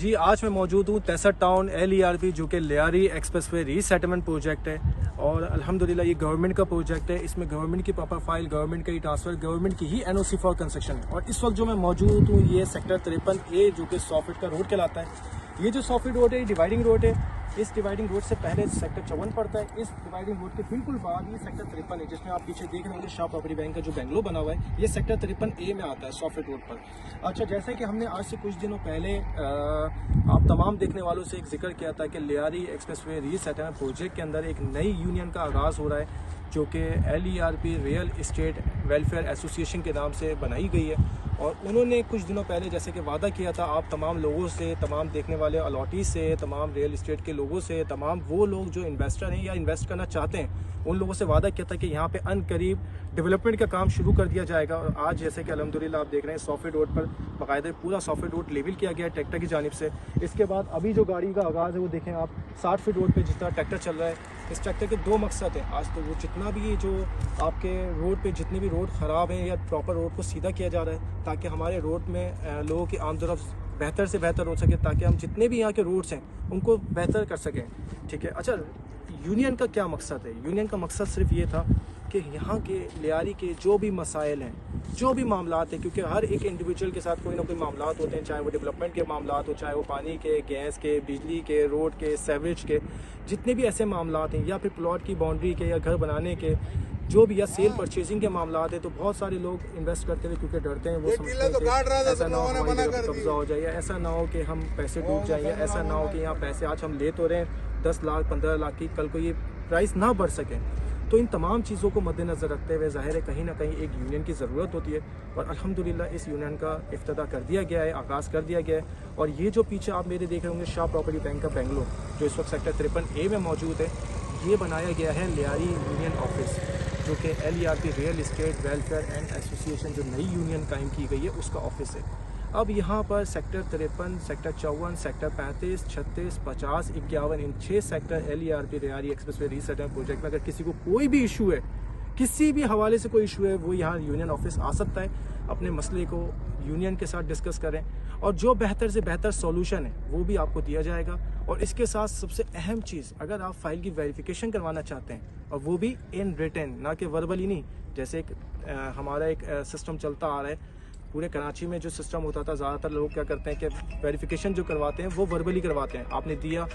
जी, आज मैं मौजूद हूँ तैसर टाउन LERP जो कि लियारी एक्सप्रेसवे रीसेटलमेंट प्रोजेक्ट है और अल्हम्दुलिल्लाह ये गवर्नमेंट का प्रोजेक्ट है। इसमें गवर्नमेंट की प्रॉपर फाइल, गवर्नमेंट का ही ट्रांसफ़र, गवर्नमेंट की ही NOC फॉर कंस्ट्रक्शन है। और इस वक्त जो मैं मौजूद हूँ ये सेक्टर 53A जो कि 100 फीट का रोड कहलाता है। ये जो 100 फीट रोड है ये डिवाइडिंग रोड है। इस डिवाइडिंग रोड से पहले सेक्टर 54 पड़ता है। इस डिवाइडिंग रोड के बिल्कुल बाद ये सेक्टर 53 है, जिसमें आप पीछे देख रहे होंगे शाह प्रॉपर्टी बैंक का जो बेंगलो बना हुआ है, ये सेक्टर 53A में आता है 100 फीट रोड पर। अच्छा, जैसे कि हमने आज से कुछ दिनों पहले आप तमाम देखने वालों से एक जिक्र किया था कि लियारी एक्सप्रेसवे रीसेटलमेंट प्रोजेक्ट के अंदर एक नई यूनियन का आगाज़ हो रहा है जो कि LERP real estate welfare association के नाम से बनाई गई है। और उन्होंने कुछ दिनों पहले जैसे कि वादा किया था आप तमाम लोगों से, तमाम देखने वाले अलॉटी से, तमाम रियल इस्टेट के लोगों से, तमाम वो लोग जो इन्वेस्टर हैं या इन्वेस्ट करना चाहते हैं, उन लोगों से वादा किया था कि यहाँ पे अनकरीब डेवलपमेंट का काम शुरू कर दिया जाएगा। और आज जैसे कि अल्हम्दुलिल्लाह आप देख रहे हैं 100 फीट रोड पर बाकायदा पूरा 100 फीट रोड लेवल किया गया है ट्रैक्टर की जानिब से। इसके बाद अभी जो गाड़ी का आगाज़ है वो देखें आप 60 फीट रोड पर जितना ट्रैक्टर चल रहा है। इस ट्रैक्टर के दो मकसद हैं। आज तो वो जितना भी जो आपके रोड पे जितने भी रोड ख़राब हैं या प्रॉपर रोड को सीधा किया जा रहा है ताकि हमारे रोड में लोगों की आमदोरफ्त बेहतर से बेहतर हो सके, ताकि हम जितने भी यहाँ के रोड्स हैं उनको बेहतर कर सकें। ठीक है। अच्छा, यूनियन का क्या मकसद है? यूनियन का मकसद सिर्फ ये था कि यहाँ के लियारी के जो भी मसाइल हैं, जो भी मामलात हैं, क्योंकि हर एक इंडिविजुअल के साथ कोई ना कोई मामलात होते हैं, चाहे वो डेवलपमेंट के मामलात हो, चाहे वो पानी के, गैस के, बिजली के, रोड के, सेवरेज के, जितने भी ऐसे मामलात हैं, या फिर प्लॉट की बाउंड्री के या घर बनाने के, जो भी, या सेल परचेजिंग के मामलात हैं, तो बहुत सारे लोग इन्वेस्ट करते हुए क्योंकि डरते हैं, वो समझते हैं कि ऐसा ना हो हमारी जगह पर कब्जा हो जाए, या ऐसा ना हो कि हम पैसे डूब जाएं, या ऐसा ना हो कि यहाँ पैसे आज हम ले तो रहे हैं 10 लाख 15 लाख की, कल को ये प्राइस ना बढ़ सके। तो इन तमाम चीज़ों को मद्देनज़र रखते हुए ज़ाहिर है कहीं ना कहीं एक यूनियन की ज़रूरत होती है। और अल्हम्दुलिल्लाह इस यूनियन का इफ्तिताह कर दिया गया है, आगाज़ कर दिया गया है। और ये जो पीछे आप मेरे देख रहे होंगे शाह प्रॉपर्टी बैंक का बेंगलो जो इस वक्त सेक्टर 53A में मौजूद है, ये बनाया गया है लियारी यूनियन ऑफिस जो कि LERP real estate welfare and association जो नई यूनियन कायम की गई है उसका ऑफिस है। अब यहाँ पर सेक्टर 53, सेक्टर 54, सेक्टर 35, 36, 50, 51 इन 6 sector LERP Lyari expressway resettlement project में अगर किसी को कोई भी इशू है, किसी भी हवाले से कोई इशू है, वो यहाँ यूनियन ऑफिस आ सकता है, अपने मसले को यूनियन के साथ डिस्कस करें और जो बेहतर से बेहतर सॉल्यूशन है वो भी आपको दिया जाएगा। और इसके साथ सबसे अहम चीज़, अगर आप फाइल की वेरिफिकेशन करवाना चाहते हैं और वो भी इन रिटन, ना कि वर्बली नहीं, जैसे एक हमारा एक सिस्टम चलता आ रहा है पूरे कराची में, जो सिस्टम होता था ज़्यादातर लोग क्या करते हैं कि वेरिफिकेशन जो करवाते हैं वो वर्बली करवाते हैं। आपने दिया,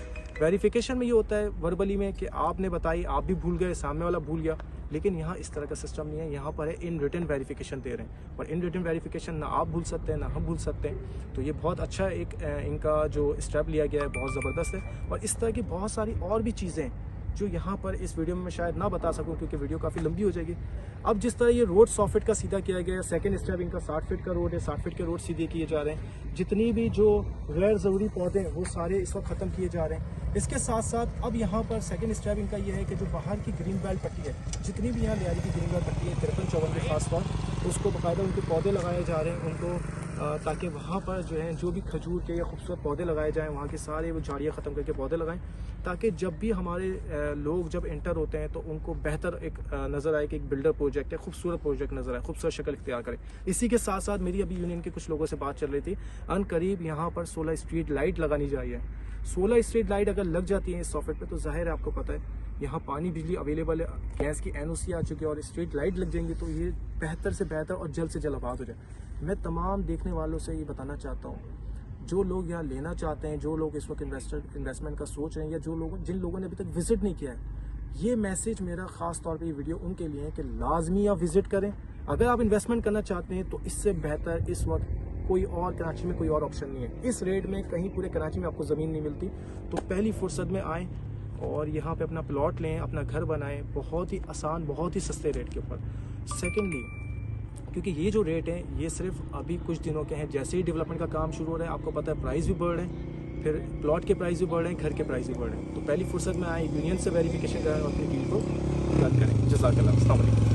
वेरिफिकेशन में ये होता है वर्बली में कि आपने बताई, आप भी भूल गए, सामने वाला भूल गया। लेकिन यहाँ इस तरह का सिस्टम नहीं है, यहाँ पर है इन रिटन वेरिफिकेशन दे रहे हैं। और इन रिटन वेरिफिकेशन ना आप भूल सकते हैं ना हम भूल सकते हैं। तो ये बहुत अच्छा एक इनका जो स्टेप लिया गया है बहुत ज़बरदस्त है। और इस तरह की बहुत सारी और भी चीज़ें जो यहाँ पर इस वीडियो में मैं शायद ना बता सकूं क्योंकि वीडियो काफ़ी लंबी हो जाएगी। अब जिस तरह ये रोड 100 फीट का सीधा किया गया है, सेकंड स्टेप इनका 60 फीट का रोड है, 60 फीट के रोड सीधे किए जा रहे हैं। जितनी भी जो गैर ज़रूरी पौधे हैं वो सारे इस वक्त ख़त्म किए जा रहे हैं। इसके साथ साथ अब यहाँ पर सेकंड स्टेप इनका ये है कि जो बाहर की ग्रीन बेल्ट पट्टी है, जितनी भी यहाँ लियारी की ग्रीन बेल्ट पट्टी है 53-54 के खास तौर, उसको बाकायदा उनके पौधे लगाए जा रहे हैं उनको, ताकि वहाँ पर जो है जो भी खजूर के या खूबसूरत पौधे लगाए जाएँ, वहाँ के सारे वो झाड़ियाँ ख़त्म करके पौधे लगाएं, ताकि जब भी हमारे लोग जब एंटर होते हैं तो उनको बेहतर एक नज़र आए कि एक बिल्डर प्रोजेक्ट है, खूबसूरत प्रोजेक्ट नज़र आए, खूबसूरत शक्ल इख्तियार करे। इसी के साथ साथ मेरी अभी यूनियन के कुछ लोगों से बात चल रही थी, अनकरीब यहाँ पर 16 स्ट्रीट लाइट लगानी चाहिए। 16 स्ट्रीट लाइट अगर लग जाती है इस सॉफ्टवेयर पे तो जाहिर है आपको पता है यहाँ पानी बिजली अवेलेबल है, गैस की NOC आ चुकी है और स्ट्रीट लाइट लग जाएंगी तो ये बेहतर से बेहतर और जल्द से जल्द आबाद हो जाए। मैं तमाम देखने वालों से ये बताना चाहता हूँ, जो लोग यहाँ लेना चाहते हैं, जो लोग इस वक्त इन्वेस्टमेंट का सोच रहे हैं, या जिन लोगों ने अभी तक विजिट नहीं किया है, ये मैसेज मेरा ख़ास तौर पे ये वीडियो उनके लिए है कि लाजमी आप विजिट करें। अगर आप इन्वेस्टमेंट करना चाहते हैं तो इससे बेहतर इस वक्त कोई और कराची में कोई और ऑप्शन नहीं है। इस रेट में कहीं पूरे कराची में आपको ज़मीन नहीं मिलती, तो पहली फुर्सत में आएँ और यहाँ पे अपना प्लॉट लें, अपना घर बनाएं, बहुत ही आसान, बहुत ही सस्ते रेट के ऊपर। सेकेंडली, क्योंकि ये जो रेट हैं ये सिर्फ अभी कुछ दिनों के हैं, जैसे ही डेवलपमेंट का काम शुरू हो रहा है आपको पता है प्राइस भी बढ़ रहे हैं, फिर प्लॉट के प्राइस भी बढ़ रहे हैं, घर के प्राइस भी बढ़ रहे हैं। तो पहली फुर्सत में आए, यूनियन से वेरिफिकेशन कराएं और अपनी डील को डन करें। जज़ाकल्लाह, अस्सलाम वालेकुम।